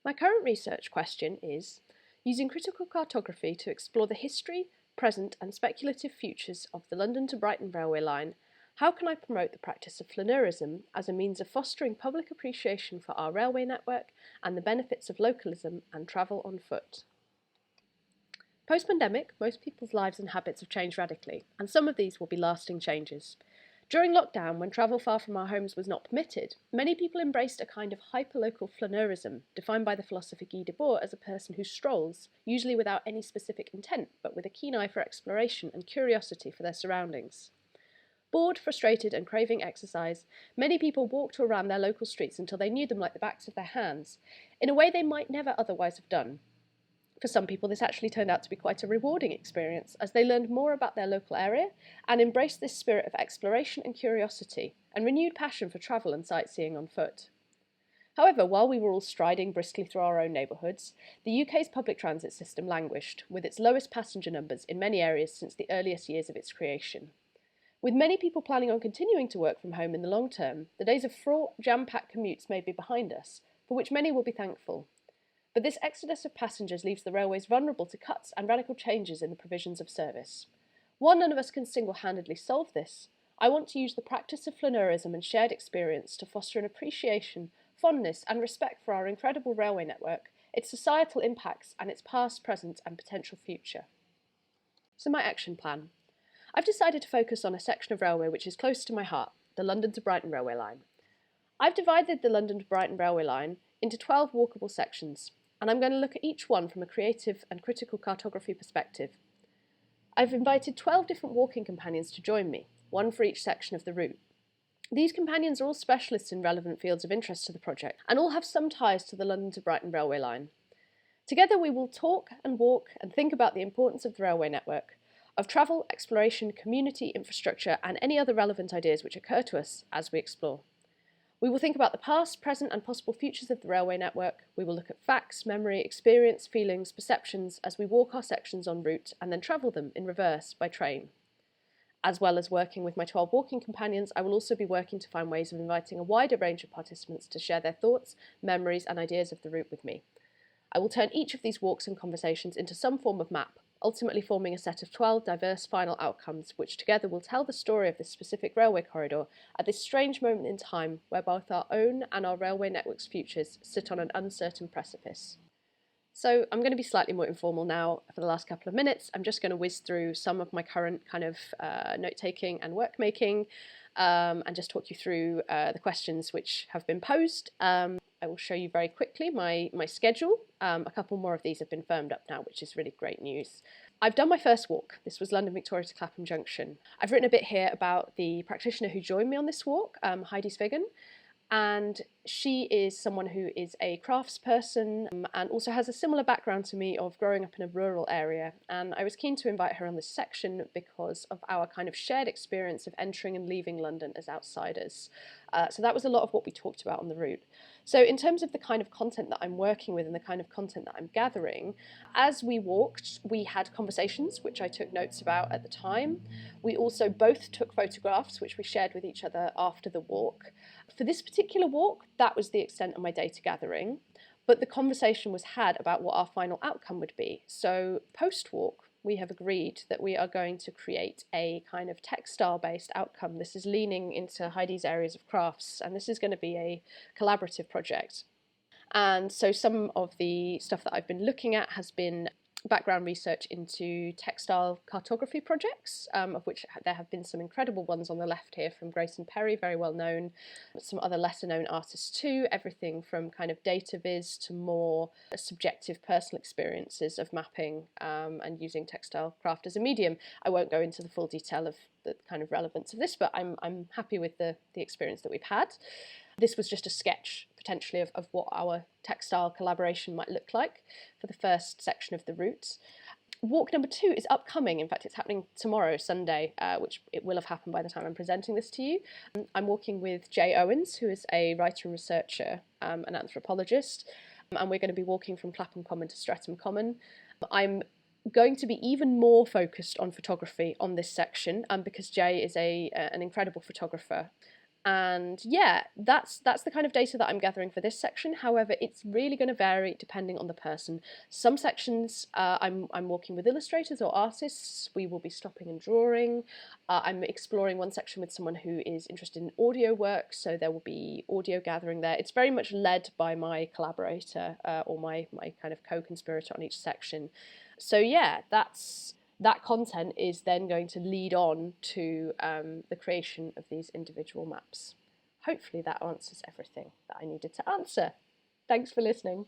My current research question is, using critical cartography to explore the history, present and speculative futures of the London to Brighton railway line, how can I promote the practice of flaneurism as a means of fostering public appreciation for our railway network and the benefits of localism and travel on foot? Post-pandemic, most people's lives and habits have changed radically, and some of these will be lasting changes. During lockdown, when travel far from our homes was not permitted, many people embraced a kind of hyperlocal flaneurism, defined by the philosopher Guy Debord as a person who strolls, usually without any specific intent, but with a keen eye for exploration and curiosity for their surroundings. Bored, frustrated and craving exercise, many people walked around their local streets until they knew them like the backs of their hands, in a way they might never otherwise have done. For some people, this actually turned out to be quite a rewarding experience, as they learned more about their local area and embraced this spirit of exploration and curiosity, and renewed passion for travel and sightseeing on foot. However, while we were all striding briskly through our own neighbourhoods, the UK's public transit system languished, with its lowest passenger numbers in many areas since the earliest years of its creation. With many people planning on continuing to work from home in the long term, the days of fraught, jam-packed commutes may be behind us, for which many will be thankful. But this exodus of passengers leaves the railways vulnerable to cuts and radical changes in the provisions of service. While none of us can single-handedly solve this, I want to use the practice of flaneurism and shared experience to foster an appreciation, fondness and respect for our incredible railway network, its societal impacts and its past, present and potential future. So my action plan. I've decided to focus on a section of railway which is close to my heart, the London to Brighton railway line. I've divided the London to Brighton railway line into 12 walkable sections, and I'm going to look at each one from a creative and critical cartography perspective. I've invited 12 different walking companions to join me, one for each section of the route. These companions are all specialists in relevant fields of interest to the project, and all have some ties to the London to Brighton railway line. Together we will talk and walk and think about the importance of the railway network, of travel, exploration, community, infrastructure, and any other relevant ideas which occur to us as we explore. We will think about the past, present and possible futures of the railway network. We will look at facts, memory, experience, feelings, perceptions as we walk our sections en route and then travel them in reverse by train. As well as working with my 12 walking companions, I will also be working to find ways of inviting a wider range of participants to share their thoughts, memories and ideas of the route with me. I will turn each of these walks and conversations into some form of map, ultimately forming a set of 12 diverse final outcomes which together will tell the story of this specific railway corridor at this strange moment in time where both our own and our railway network's futures sit on an uncertain precipice. So I'm going to be slightly more informal now for the last couple of minutes. I'm just going to whiz through some of my current kind of note-taking and work-making and just talk you through the questions which have been posed. I will show you very quickly my schedule. A couple more of these have been firmed up now, which is really great news. I've done my first walk. This was London Victoria to Clapham Junction. I've written a bit here about the practitioner who joined me on this walk, Heidi Svigan. And she is someone who is a craftsperson and also has a similar background to me of growing up in a rural area. And I was keen to invite her on this section because of our kind of shared experience of entering and leaving London as outsiders. So that was a lot of what we talked about on the route. So in terms of the kind of content that I'm working with and the kind of content that I'm gathering, as we walked, we had conversations, which I took notes about at the time. We also both took photographs, which we shared with each other after the walk. For this particular walk, that was the extent of my data gathering, but the conversation was had about what our final outcome would be. So post-walk, we have agreed that we are going to create a kind of textile-based outcome. This is leaning into Heidi's areas of crafts, and this is going to be a collaborative project. And so some of the stuff that I've been looking at has been background research into textile cartography projects, of which there have been some incredible ones on the left here from Grayson Perry, very well known, some other lesser known artists too, everything from kind of data viz to more subjective personal experiences of mapping and using textile craft as a medium. I won't go into the full detail of the kind of relevance of this, but I'm happy with the experience that we've had. This was just a sketch, potentially, of what our textile collaboration might look like for the first section of the route. Walk number 2 is upcoming. In fact, it's happening tomorrow, Sunday, which it will have happened by the time I'm presenting this to you. I'm walking with Jay Owens, who is a writer and researcher, an anthropologist, and we're going to be walking from Clapham Common to Streatham Common. I'm going to be even more focused on photography on this section because Jay is an incredible photographer. And yeah, that's the kind of data that I'm gathering for this section. However, it's really going to vary depending on the person. Some sections I'm working with illustrators or artists. We will be stopping and drawing. I'm exploring one section with someone who is interested in audio work, so there will be audio gathering there. It's very much led by my collaborator or my kind of co-conspirator on each section. So yeah, that content is then going to lead on to the creation of these individual maps. Hopefully that answers everything that I needed to answer. Thanks for listening.